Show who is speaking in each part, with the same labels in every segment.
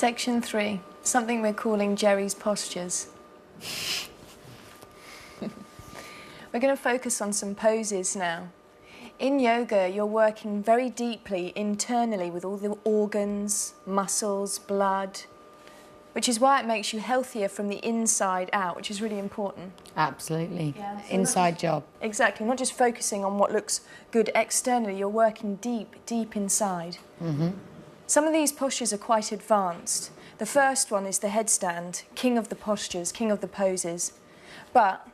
Speaker 1: Section 3, something we're calling Geri's postures. We're going to focus on some poses now. In yoga, you're working very deeply internally with all the organs, muscles, blood, which is why it makes you healthier from the inside out, which is really important.
Speaker 2: Absolutely.
Speaker 1: Yeah, so
Speaker 2: inside job.
Speaker 1: Exactly. Not just focusing on what looks good externally, you're working deep, deep inside.
Speaker 2: Mm-hmm.
Speaker 1: Some of these postures are quite advanced. The first one is the headstand, king of the postures, king of the poses. But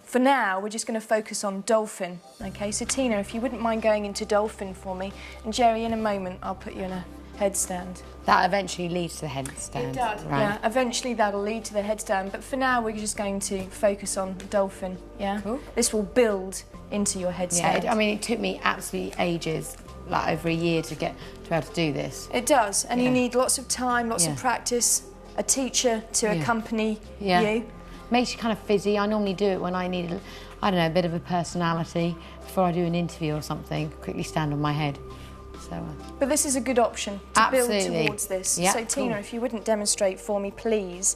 Speaker 1: for now, we're just going to focus on dolphin. Okay, so Tina, if you wouldn't mind going into dolphin for me, and Geri, in a moment, I'll put you in a headstand.
Speaker 2: That eventually leads to the headstand.
Speaker 1: It does,
Speaker 2: right?
Speaker 1: yeah. Eventually that'll lead to the headstand, but for now we're just going to focus on dolphin, yeah?
Speaker 2: Cool.
Speaker 1: This will build into your headstand.
Speaker 2: Yeah, I mean, it took me absolutely ages, like over a year, to be able to do this.
Speaker 1: It does, and
Speaker 2: Yeah.
Speaker 1: you need lots of time, lots
Speaker 2: Yeah.
Speaker 1: of practice, a teacher to accompany you.
Speaker 2: Makes you kind of fizzy. I normally do it when I need, I don't know, a bit of a personality before I do an interview or something. Quickly stand on my head. So.
Speaker 1: But this is a good option to
Speaker 2: Absolutely.
Speaker 1: build towards this.
Speaker 2: Yeah,
Speaker 1: so Tina,
Speaker 2: cool.
Speaker 1: if you wouldn't demonstrate for me, please.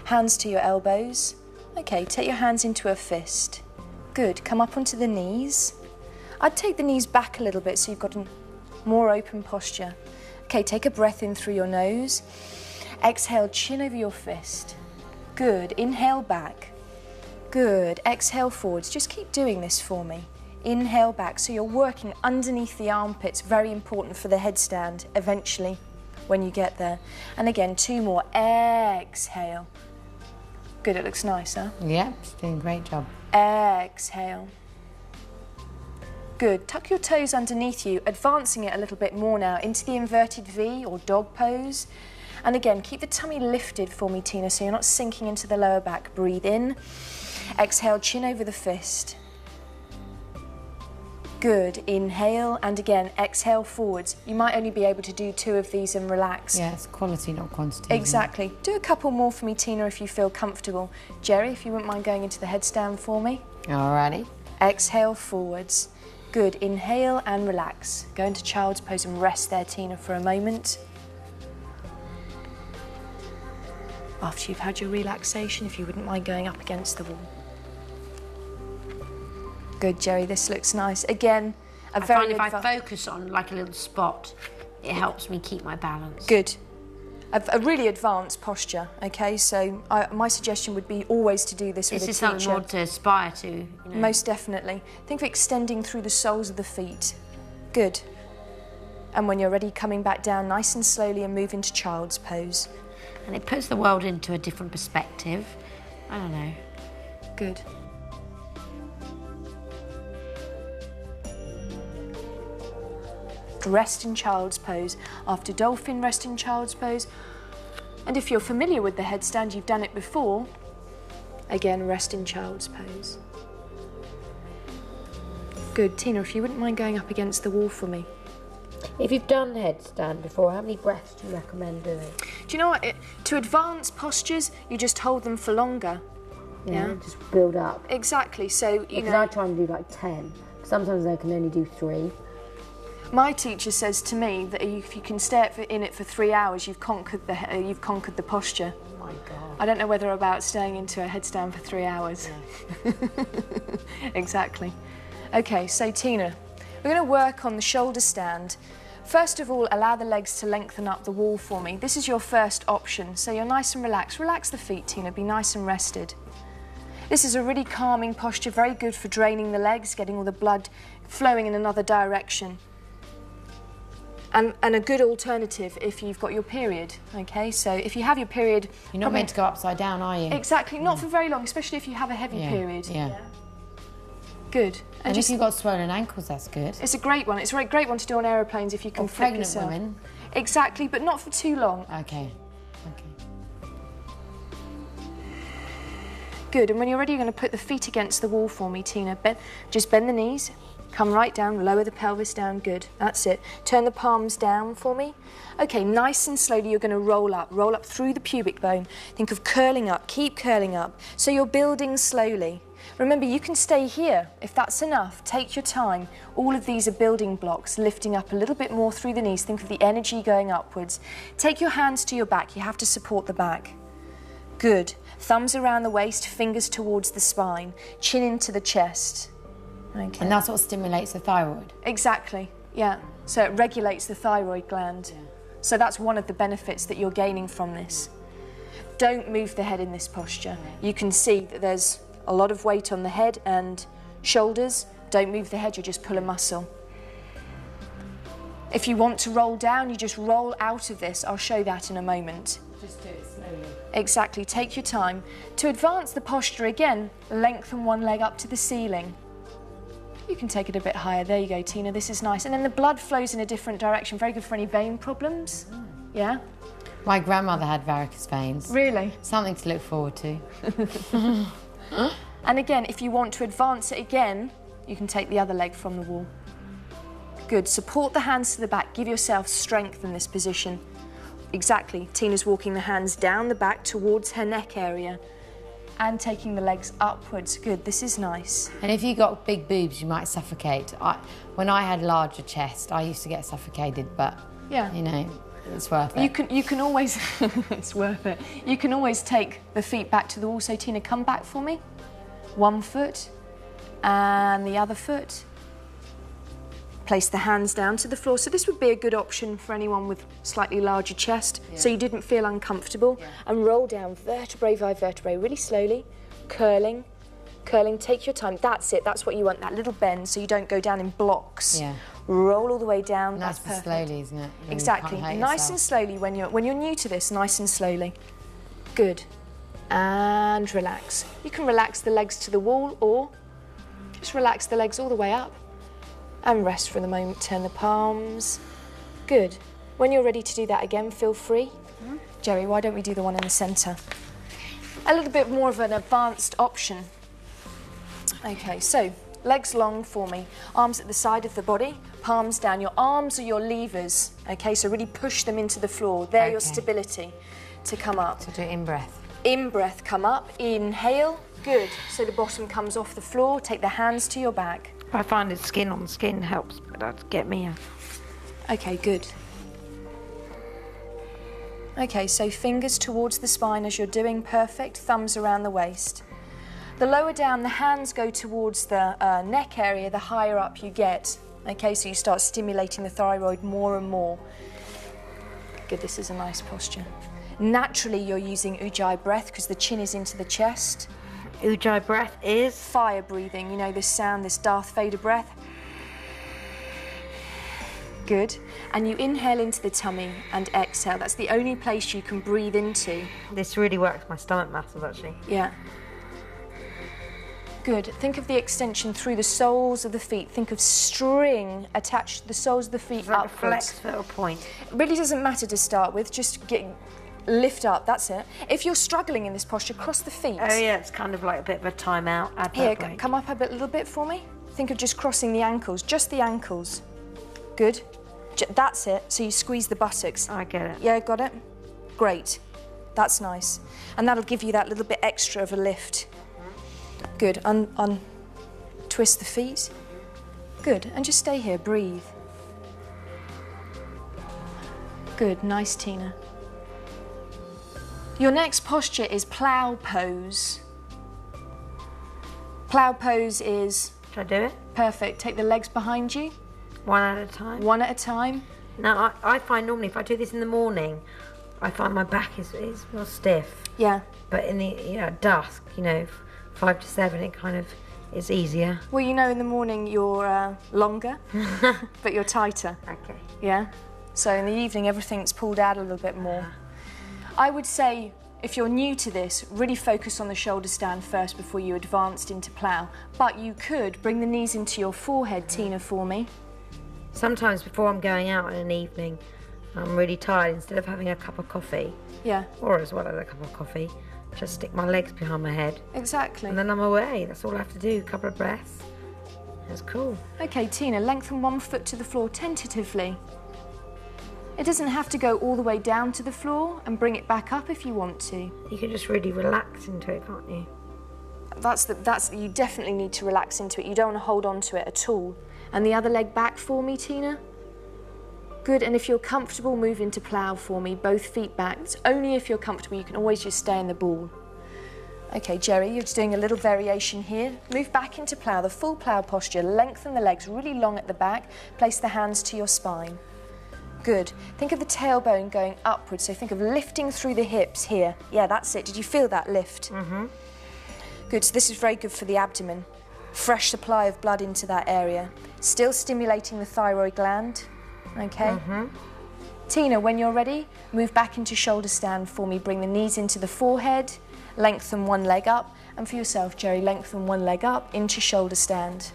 Speaker 1: Hands to your elbows. Okay, take your hands into a fist. Good, come up onto the knees. I'd take the knees back a little bit so you've got a more open posture. Okay, take a breath in through your nose. Exhale, chin over your fist. Good, inhale back. Good, exhale forwards. Just keep doing this for me. Inhale back, so you're working underneath the armpits, very important for the headstand eventually when you get there. And again, 2 more, exhale. Good, it looks nice, huh?
Speaker 2: Yeah, it's doing a great job.
Speaker 1: Exhale. Good, tuck your toes underneath you, advancing it a little bit more now into the inverted V or dog pose. And again, keep the tummy lifted for me, Tina, so you're not sinking into the lower back. Breathe in, exhale, chin over the fist. Good, inhale, and again, exhale forwards. You might only be able to do 2 of these and relax.
Speaker 2: Yeah, it's quality, not quantity.
Speaker 1: Exactly. Do a couple more for me, Tina, if you feel comfortable. Geri, if you wouldn't mind going into the headstand for me.
Speaker 2: Alrighty.
Speaker 1: Exhale forwards. Good, inhale and relax. Go into child's pose and rest there, Tina, for a moment. After you've had your relaxation, if you wouldn't mind going up against the wall. Good, Geri, this looks nice. Again,
Speaker 3: I find if I focus on like a little spot, it helps me keep my balance.
Speaker 1: Good. A really advanced posture, okay? So my suggestion would be always to do this with a teacher.
Speaker 3: This is something more to aspire to, you know.
Speaker 1: Most definitely. Think of extending through the soles of the feet. Good. And when you're ready, coming back down nice and slowly and move into child's pose.
Speaker 3: And it puts the world into a different perspective. I don't know.
Speaker 1: Good. Rest in child's pose. After dolphin, rest in child's pose. And if you're familiar with the headstand, you've done it before, again, rest in child's pose. Good. Tina, if you wouldn't mind going up against the wall for me.
Speaker 3: If you've done headstand before, how many breaths do you recommend doing?
Speaker 1: Do you know what? To advance postures, you just hold them for longer. Yeah?
Speaker 3: Just build up.
Speaker 1: Exactly. So, you
Speaker 3: Because
Speaker 1: know,
Speaker 3: I try and do like 10. Sometimes I can only do 3.
Speaker 1: my teacher says to me that if you can stay in it for 3 hours, you've conquered the posture.
Speaker 3: Oh my God.
Speaker 1: I don't know whether about staying into a headstand for 3 hours. Yeah. Exactly. Okay, so Tina, we're going to work on the shoulder stand. First of all, allow the legs to lengthen up the wall for me. This is your first option, so you're nice and relaxed. Relax the feet, Tina, be nice and rested. This is a really calming posture, very good for draining the legs, getting all the blood flowing in another direction. And a good alternative if you've got your period, okay? So if you have your period...
Speaker 2: You're not meant to go upside down, are you?
Speaker 1: Exactly, not for very long, especially if you have a heavy period.
Speaker 2: Yeah.
Speaker 1: Good.
Speaker 2: And if you've got swollen ankles, that's good.
Speaker 1: It's a great one. It's a great one to do on aeroplanes if you can flip
Speaker 2: pregnant
Speaker 1: yourself.
Speaker 2: women.
Speaker 1: Exactly, but not for too long.
Speaker 2: Okay.
Speaker 1: Good, and when you're ready, you're going to put the feet against the wall for me, Tina. Just bend the knees, come right down, lower the pelvis down, good. That's it. Turn the palms down for me. Okay, nice and slowly you're going to roll up through the pubic bone. Think of curling up, keep curling up. So you're building slowly. Remember, you can stay here if that's enough. Take your time. All of these are building blocks, lifting up a little bit more through the knees. Think of the energy going upwards. Take your hands to your back. You have to support the back. Good. Thumbs around the waist, fingers towards the spine, chin into the chest. Okay.
Speaker 2: And that's what stimulates the thyroid?
Speaker 1: Exactly, yeah. So it regulates the thyroid gland. Yeah. So that's one of the benefits that you're gaining from this. Don't move the head in this posture. You can see that there's a lot of weight on the head and shoulders. Don't move the head, you just pull a muscle. If you want to roll down, you just roll out of this. I'll show that in a moment.
Speaker 2: Just do it slowly.
Speaker 1: Exactly, take your time. To advance the posture again, lengthen one leg up to the ceiling. You can take it a bit higher. There you go, Tina, this is nice. And then the blood flows in a different direction. Very good for any vein problems. Yeah?
Speaker 2: My grandmother had varicose veins.
Speaker 1: Really?
Speaker 2: Something to look forward to.
Speaker 1: And again, if you want to advance it again, you can take the other leg from the wall. Good, support the hands to the back. Give yourself strength in this position. Exactly, Tina's walking the hands down the back towards her neck area and taking the legs upwards. Good, this is nice.
Speaker 2: And if you got big boobs, you might suffocate. When I had larger chest, I used to get suffocated, but
Speaker 1: yeah,
Speaker 2: you know, it's worth it.
Speaker 1: You can always, it's worth it. You can always take the feet back to the wall. So Tina, come back for me. One foot and the other foot. Place the hands down to the floor. So this would be a good option for anyone with slightly larger chest, so you didn't feel uncomfortable. Yeah. And roll down vertebrae by vertebrae, really slowly, curling, curling. Take your time. That's it. That's what you want, that little bend, so you don't go down in blocks. Yeah. Roll all the way down.
Speaker 2: And that's
Speaker 1: perfect.
Speaker 2: Slowly, isn't it?
Speaker 1: Exactly. Nice and slowly when you're new to this. Nice and slowly. Good. And relax. You can relax the legs to the wall, or just relax the legs all the way up. And rest for the moment, turn the palms. Good. When you're ready to do that again, feel free. Geri, why don't we do the one in the centre? A little bit more of an advanced option. Okay, so legs long for me. Arms at the side of the body, palms down. Your arms are your levers, okay? So really push them into the floor. They're your stability to come up.
Speaker 2: So do it in breath.
Speaker 1: In breath, come up. Inhale. Good. So the bottom comes off the floor. Take the hands to your back.
Speaker 3: I find that skin on skin helps, but that'd get me a...
Speaker 1: Okay, good. Okay, so fingers towards the spine as you're doing, perfect. Thumbs around the waist. The lower down the hands go towards the neck area, the higher up you get. Okay, so you start stimulating the thyroid more and more. Good, this is a nice posture. Naturally, you're using Ujjayi breath because the chin is into the chest.
Speaker 3: Ujjayi breath is?
Speaker 1: Fire breathing, you know this sound, this Darth Vader breath. Good. And you inhale into the tummy and exhale. That's the only place you can breathe into.
Speaker 3: This really works my stomach muscles, actually.
Speaker 1: Yeah. Good. Think of the extension through the soles of the feet. Think of string attached to the soles of the feet
Speaker 3: like
Speaker 1: upwards.
Speaker 3: A flex foot point.
Speaker 1: It really doesn't matter to start with. Just lift up, that's it. If you're struggling in this posture, cross the feet.
Speaker 3: Oh yeah, it's kind of like a bit of a timeout.
Speaker 1: Here, come up a little bit for me. Think of just crossing the ankles, just the ankles. Good. That's it. So you squeeze the buttocks.
Speaker 3: I get it.
Speaker 1: Yeah, got it? Great. That's nice. And that'll give you that little bit extra of a lift. Good. Twist the feet. Good. And just stay here. Breathe. Good. Nice, Tina. Your next posture is plough pose. Plough pose is...
Speaker 3: Should I do it?
Speaker 1: Perfect. Take the legs behind you.
Speaker 3: One at a time?
Speaker 1: One at a time.
Speaker 3: Now, I find normally if I do this in the morning, I find my back is more stiff.
Speaker 1: Yeah.
Speaker 3: But in the dusk, 5 to 7, it kind of is easier.
Speaker 1: Well, in the morning you're longer, but you're tighter.
Speaker 3: Okay.
Speaker 1: Yeah? So in the evening, everything's pulled out a little bit more. I would say, if you're new to this, really focus on the shoulder stand first before you advanced into plough. But you could bring the knees into your forehead, Tina, for me.
Speaker 3: Sometimes before I'm going out in an evening, I'm really tired. Instead of having a cup of coffee, or as well as a cup of coffee, just stick my legs behind my head.
Speaker 1: Exactly.
Speaker 3: And then I'm away. That's all I have to do. A couple of breaths. That's cool.
Speaker 1: Okay, Tina, lengthen one foot to the floor tentatively. It doesn't have to go all the way down to the floor, and bring it back up if you want to.
Speaker 3: You can just really relax into it, can't you?
Speaker 1: you definitely need to relax into it. You don't want to hold on to it at all. And the other leg back for me, Tina. Good, and if you're comfortable, move into plough for me, both feet back. It's only if you're comfortable, you can always just stay in the ball. Okay, Geri, you're just doing a little variation here. Move back into plough, the full plough posture. Lengthen the legs really long at the back. Place the hands to your spine. Good. Think of the tailbone going upwards, so think of lifting through the hips here. Yeah, that's it. Did you feel that lift? Mm-hmm. Good, so this is very good for the abdomen. Fresh supply of blood into that area. Still stimulating the thyroid gland. Okay. Mm-hmm. Tina, when you're ready, move back into shoulder stand for me. Bring the knees into the forehead. Lengthen one leg up. And for yourself, Geri, lengthen one leg up into shoulder stand.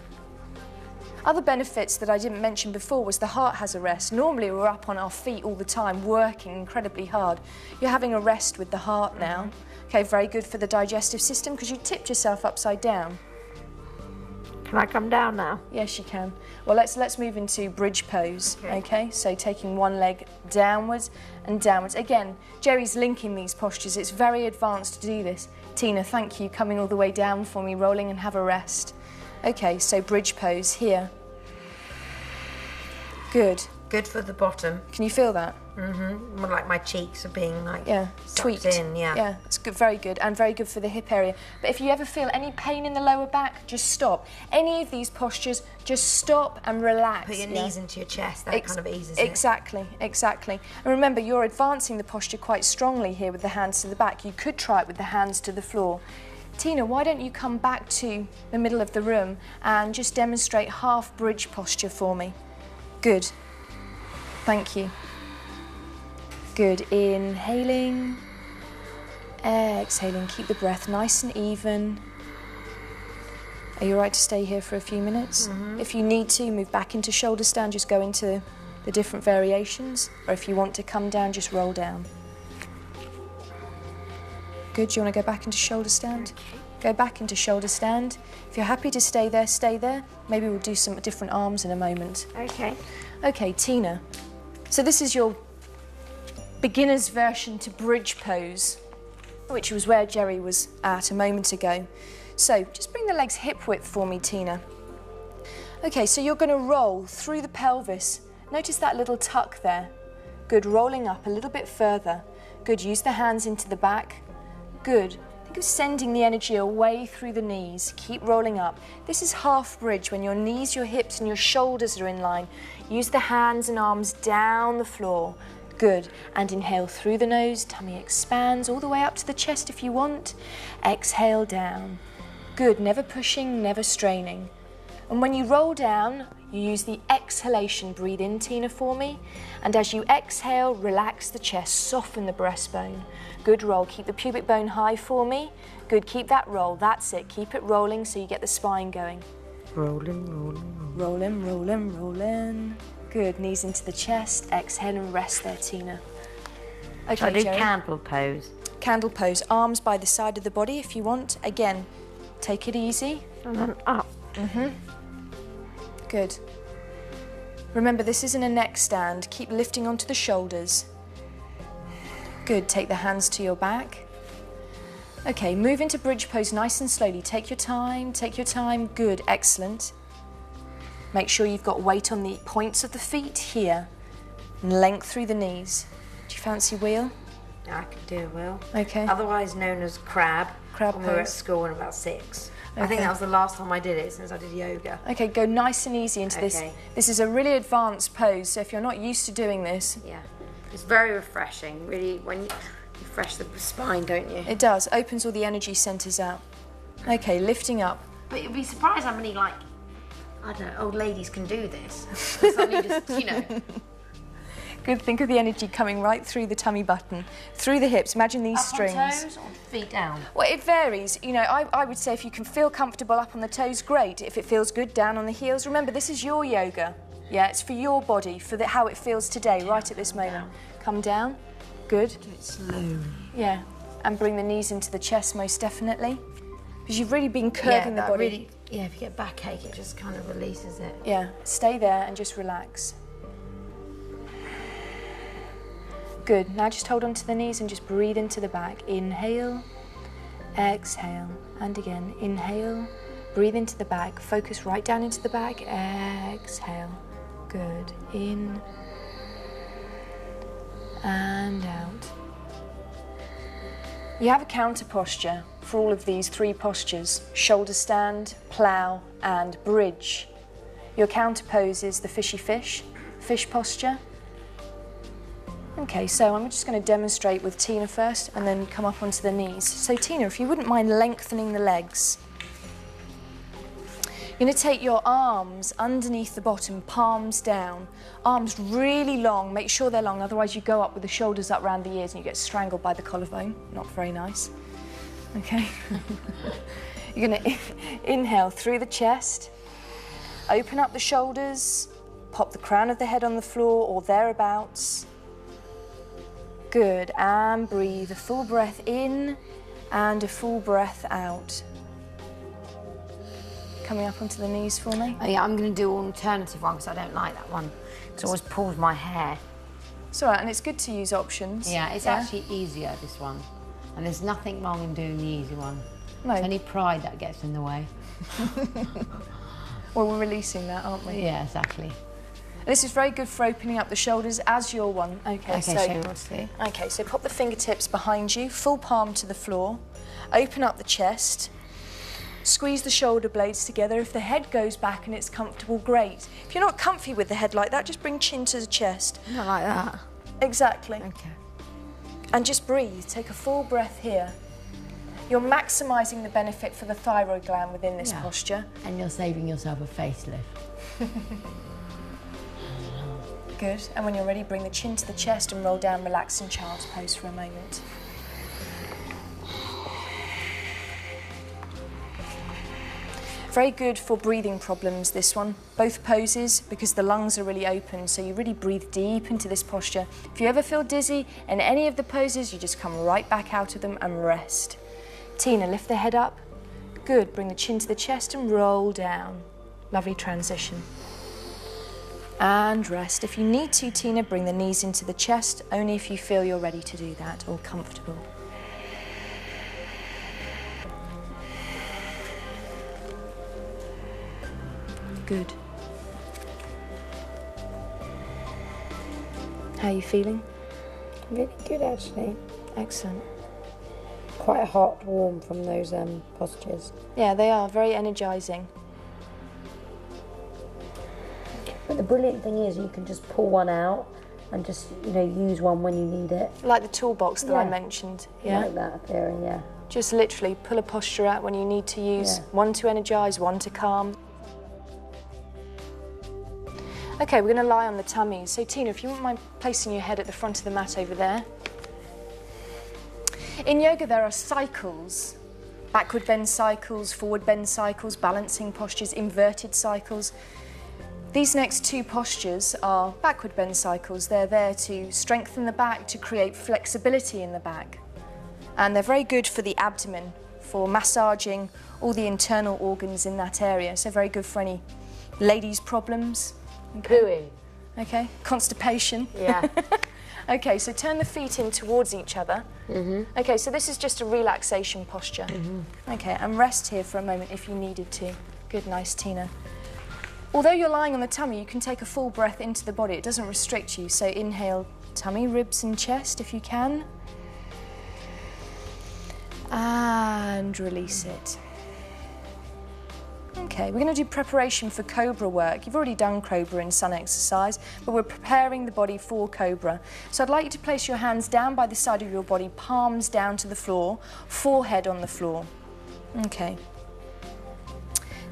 Speaker 1: Other benefits that I didn't mention before was the heart has a rest. Normally we're up on our feet all the time, working incredibly hard. You're having a rest with the heart now. Okay, very good for the digestive system because you tipped yourself upside down.
Speaker 3: Can I come down now?
Speaker 1: Yes, you can. Well, let's move into bridge pose, okay? So taking one leg downwards and downwards. Again, Geri's linking these postures. It's very advanced to do this. Tina, thank you, coming all the way down for me, rolling and have a rest. Okay, so bridge pose here. Good.
Speaker 3: Good for the bottom.
Speaker 1: Can you feel that?
Speaker 3: Mm-hmm. More like my cheeks are being like
Speaker 1: tweaked
Speaker 3: in.
Speaker 1: Yeah, it's good, very good, and very good for the hip area. But if you ever feel any pain in the lower back, just stop. Any of these postures, just stop and relax.
Speaker 3: Put your knees into your chest. That kind of eases it.
Speaker 1: Exactly. And remember, you're advancing the posture quite strongly here with the hands to the back. You could try it with the hands to the floor. Tina, why don't you come back to the middle of the room and just demonstrate half bridge posture for me? Good. Thank you. Good. Inhaling. Exhaling. Keep the breath nice and even. Are you all right to stay here for a few minutes? Mm-hmm. If you need to, move back into shoulder stand. Just go into the different variations. Or if you want to come down, just roll down. Good. Do you want to go back into shoulder stand? Okay. Go back into shoulder stand. If you're happy to stay there, stay there. Maybe we'll do some different arms in a moment.
Speaker 3: Okay.
Speaker 1: Okay, Tina. So this is your beginner's version to bridge pose, which was where Geri was at a moment ago. So just bring the legs hip width for me, Tina. Okay, so you're going to roll through the pelvis. Notice that little tuck there. Good, rolling up a little bit further. Good, use the hands into the back. Good. Think of sending the energy away through the knees. Keep rolling up. This is half bridge when your knees, your hips and your shoulders are in line. Use the hands and arms down the floor. Good. And inhale through the nose. Tummy expands all the way up to the chest if you want. Exhale down. Good. Never pushing, never straining. And when you roll down, you use the exhalation. Breathe in, Tina, for me. And as you exhale, relax the chest, soften the breastbone. Good roll. Keep the pubic bone high for me. Good. Keep that roll. That's it. Keep it rolling so you get the spine going.
Speaker 3: Rolling, rolling, rolling.
Speaker 1: Rolling, rolling, rolling. Good. Knees into the chest. Exhale and rest there, Tina. Okay,
Speaker 3: so I do
Speaker 1: Geri.
Speaker 3: candle pose.
Speaker 1: Candle pose. Arms by the side of the body if you want. Again, take it easy.
Speaker 3: And then up.
Speaker 1: Mm-hmm. Good. Remember, this isn't a neck stand. Keep lifting onto the shoulders. Good. Take the hands to your back. Okay, move into bridge pose nice and slowly. Take your time, take your time. Good, excellent. Make sure you've got weight on the points of the feet here. And length through the knees. Do you fancy wheel?
Speaker 3: I could do a wheel.
Speaker 1: Okay.
Speaker 3: Otherwise known as crab.
Speaker 1: Crab
Speaker 3: when
Speaker 1: pose.
Speaker 3: we were at school when about 6.
Speaker 1: Okay.
Speaker 3: I think that was the last time I did it since I did yoga.
Speaker 1: Okay, go nice and easy into this. This is a really advanced pose, so if you're not used to doing this...
Speaker 3: Yeah, it's very refreshing, really, when you refresh the spine, don't you?
Speaker 1: It does, opens all the energy centres out. Okay, lifting up.
Speaker 3: But you'd be surprised how many, like, I don't know, old ladies can do this. Suddenly just, you know...
Speaker 1: Good, think of the energy coming right through the tummy button, through the hips. Imagine these strings.
Speaker 3: Up on toes or feet down?
Speaker 1: Well, it varies. You know, I would say if you can feel comfortable up on the toes, great. If it feels good, down on the heels. Remember, this is your yoga. Yeah, it's for your body, for how it feels today, right at this moment. Come down. Good.
Speaker 3: Do it slowly.
Speaker 1: Yeah, and bring the knees into the chest most definitely. Because you've really been curving the body.
Speaker 3: Really, yeah, if you get backache, it just kind of releases it.
Speaker 1: Yeah, stay there and just relax. Good, now just hold on to the knees and just breathe into the back. Inhale, exhale, and again, inhale, breathe into the back, focus right down into the back, exhale, good, in and out. You have a counter posture for all of these 3 postures: shoulder stand, plough and bridge. Your counter pose is the fishy fish posture. Okay, so I'm just going to demonstrate with Tina first and then come up onto the knees. So Tina, if you wouldn't mind lengthening the legs. You're going to take your arms underneath the bottom, palms down. Arms really long, make sure they're long, otherwise you go up with the shoulders up around the ears and you get strangled by the collarbone. Not very nice. Okay. You're going to inhale through the chest, open up the shoulders, pop the crown of the head on the floor or thereabouts. Good, and breathe a full breath in and a full breath out. Coming up onto the knees for me.
Speaker 3: Oh, yeah, I'm going to do an alternative one because I don't like that one. It always pulls my hair.
Speaker 1: It's all right, and it's good to use options.
Speaker 2: Yeah, it's actually easier, this one. And there's nothing wrong in doing the easy one.
Speaker 1: No.
Speaker 2: It's only pride that gets in the way.
Speaker 1: Well, we're releasing that, aren't we?
Speaker 2: Yeah, exactly.
Speaker 1: This is very good for opening up the shoulders as your one. Okay, so pop the fingertips behind you, full palm to the floor, open up the chest, squeeze the shoulder blades together. If the head goes back and it's comfortable, great. If you're not comfy with the head like that, just bring chin to the chest.
Speaker 3: Not like that.
Speaker 1: Exactly.
Speaker 3: Okay.
Speaker 1: And just breathe, take a full breath here. You're maximising the benefit for the thyroid gland within this posture.
Speaker 2: And you're saving yourself a facelift.
Speaker 1: Good, and when you're ready, bring the chin to the chest and roll down, relax in child's pose for a moment. Very good for breathing problems, this one. Both poses, because the lungs are really open, so you really breathe deep into this posture. If you ever feel dizzy in any of the poses, you just come right back out of them and rest. Tina, lift the head up. Good, bring the chin to the chest and roll down. Lovely transition. And rest. If you need to, Tina, bring the knees into the chest, only if you feel you're ready to do that or comfortable. Good. How are you feeling?
Speaker 3: Really good, actually.
Speaker 1: Excellent.
Speaker 3: Quite hot, warm from those postures.
Speaker 1: Yeah, they are very energising.
Speaker 3: But the brilliant thing is you can just pull one out and just, use one when you need it.
Speaker 1: Like the toolbox that I mentioned. Yeah.
Speaker 3: Like that theory, yeah.
Speaker 1: Just literally pull a posture out when you need to use one to energise, one to calm. Okay, we're going to lie on the tummy. So Tina, if you wouldn't mind placing your head at the front of the mat over there. In yoga there are cycles. Backward bend cycles, forward bend cycles, balancing postures, inverted cycles. These next 2 postures are backward bend cycles. They're there to strengthen the back, to create flexibility in the back. And they're very good for the abdomen, for massaging all the internal organs in that area. So very good for any ladies' problems. Okay.
Speaker 3: Pooing.
Speaker 1: Okay, constipation.
Speaker 3: Yeah.
Speaker 1: Okay, so turn the feet in towards each other. Okay, so this is just a relaxation posture. Okay, and rest here for a moment if you needed to. Good, nice, Tina. Although you're lying on the tummy, you can take a full breath into the body. It doesn't restrict you, so inhale tummy, ribs and chest if you can. And release it. Okay, we're going to do preparation for Cobra work. You've already done Cobra in sun exercise, but we're preparing the body for Cobra. So I'd like you to place your hands down by the side of your body, palms down to the floor, forehead on the floor. Okay.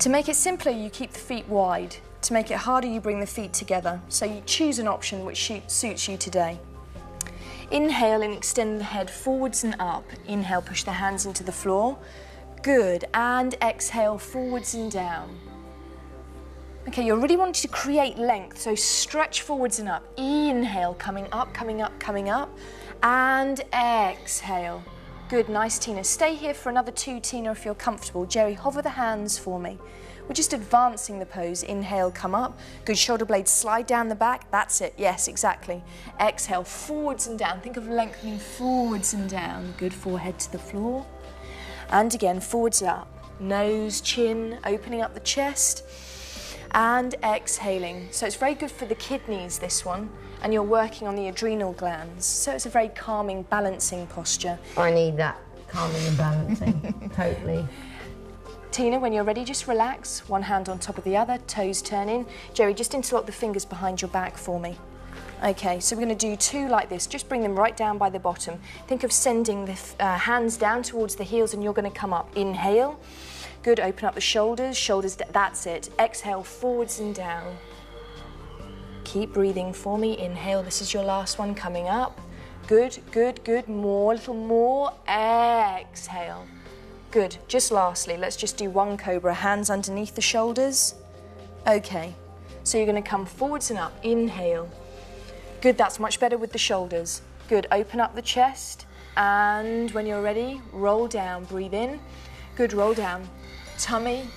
Speaker 1: To make it simpler, you keep the feet wide. To make it harder, you bring the feet together. So you choose an option which suits you today. Inhale and extend the head forwards and up. Inhale, push the hands into the floor. Good, and exhale forwards and down. Okay, you're really wanting to create length, so stretch forwards and up. Inhale, coming up, coming up, coming up, and exhale. Good, nice, Tina. Stay here for another 2, Tina, if you're comfortable. Geri, hover the hands for me. We're just advancing the pose. Inhale, come up. Good, shoulder blades slide down the back. That's it, yes, exactly. Exhale, forwards and down. Think of lengthening forwards and down. Good, forehead to the floor. And again, forwards up. Nose, chin, opening up the chest. And exhaling. So it's very good for the kidneys, this one. And you're working on the adrenal glands. So it's a very calming, balancing posture.
Speaker 3: I need that calming and balancing, totally.
Speaker 1: Tina, when you're ready, just relax. One hand on top of the other, toes turn in. Geri, just interlock the fingers behind your back for me. Okay, so we're going to do 2 like this. Just bring them right down by the bottom. Think of sending the hands down towards the heels and you're going to come up. Inhale. Good, open up the shoulders, that's it. Exhale, forwards and down. Keep breathing for me. Inhale, this is your last one, coming up. Good, good, good. More, a little more. Exhale. Good. Just lastly, let's just do 1 cobra. Hands underneath the shoulders. Okay. So you're going to come forwards and up. Inhale. Good. That's much better with the shoulders. Good. Open up the chest. And when you're ready, roll down. Breathe in. Good. Roll down. Tummy,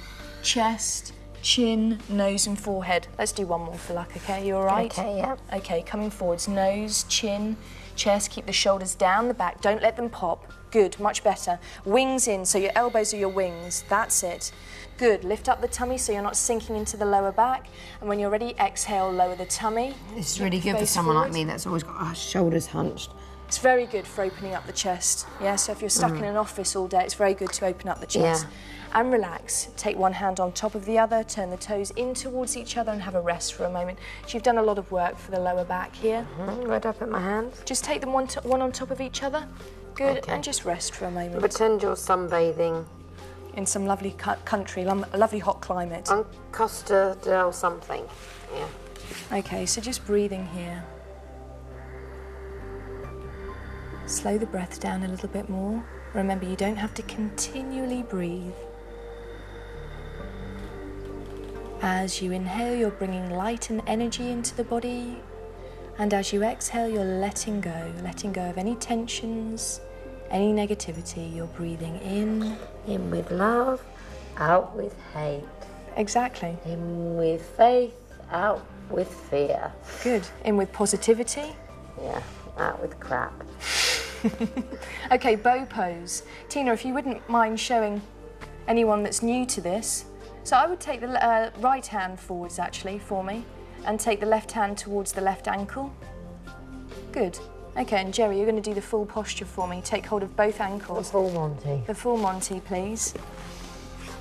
Speaker 1: chest, chin, nose and forehead. Let's do 1 more for luck, okay? You all right?
Speaker 3: Okay, yeah.
Speaker 1: Okay, coming forwards. Nose, chin, chest. Keep the shoulders down the back. Don't let them pop. Good, much better. Wings in, so your elbows are your wings. That's it. Good, lift up the tummy so you're not sinking into the lower back. And when you're ready, exhale, lower the tummy.
Speaker 3: This is really good for someone like me that's always got our shoulders hunched.
Speaker 1: It's very good for opening up the chest. Yeah, so if you're stuck in an office all day, it's very good to open up the chest. Yeah. And relax. Take 1 hand on top of the other, turn the toes in towards each other and have a rest for a moment. So you've done a lot of work for the lower back here.
Speaker 3: Where do I put my hands?
Speaker 1: Just take them one on top of each other. Good, and just rest for a moment.
Speaker 3: Pretend you're sunbathing.
Speaker 1: In some lovely country, a lovely hot climate.
Speaker 3: On Costa del something, yeah.
Speaker 1: Okay, so just breathing here. Slow the breath down a little bit more. Remember, you don't have to continually breathe. As you inhale, you're bringing light and energy into the body. And as you exhale, you're letting go of any tensions, any negativity. You're breathing in
Speaker 3: with love, out with hate.
Speaker 1: Exactly.
Speaker 3: In with faith, out with fear.
Speaker 1: Good. In with positivity.
Speaker 3: Yeah, out with crap.
Speaker 1: Okay, bow pose. Tina, if you wouldn't mind showing anyone that's new to this. So I would take the right hand forwards actually for me and take the left hand towards the left ankle. Good. Okay, and Geri, you're going to do the full posture for me. Take hold of both ankles.
Speaker 3: The full Monty.
Speaker 1: The full Monty, please.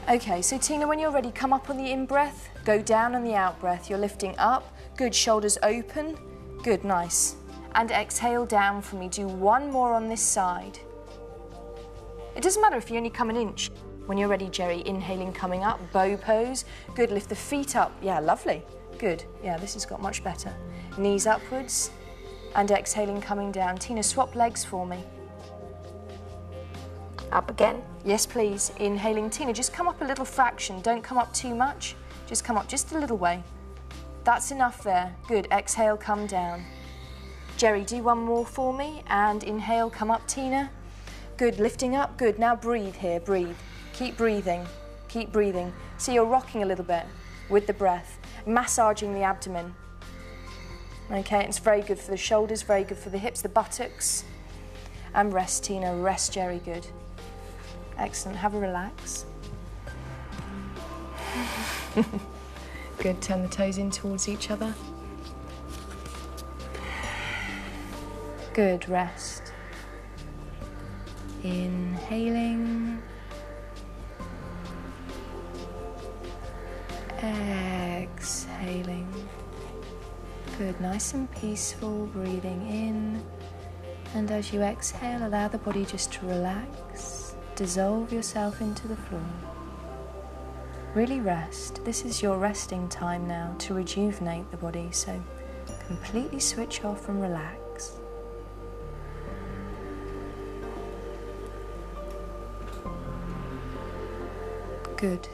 Speaker 1: Okay, so Tina, when you're ready, come up on the in-breath, go down on the out-breath. You're lifting up. Good, shoulders open. Good, nice. And exhale down for me. Do 1 more on this side. It doesn't matter if you only come an inch. When you're ready, Geri, inhaling, coming up, bow pose. Good, lift the feet up. Yeah, lovely. Good. Yeah, this has got much better. Knees upwards. And exhaling, coming down. Tina, swap legs for me.
Speaker 3: Up again?
Speaker 1: Yes, please. Inhaling. Tina, just come up a little fraction. Don't come up too much. Just come up just a little way. That's enough there. Good. Exhale, come down. Geri, do 1 more for me. And inhale, come up, Tina. Good. Lifting up. Good. Now breathe here. Breathe. Keep breathing. Keep breathing. So you're rocking a little bit with the breath, massaging the abdomen. Okay, it's very good for the shoulders, very good for the hips, the buttocks. And rest, Tina. Rest, Geri. Good. Excellent. Have a relax. Good. Turn the toes in towards each other. Good. Rest. Inhaling. Exhaling. Good. Nice and peaceful. Breathing in. And as you exhale, allow the body just to relax. Dissolve yourself into the floor. Really rest. This is your resting time now to rejuvenate the body, so completely switch off and relax. Good.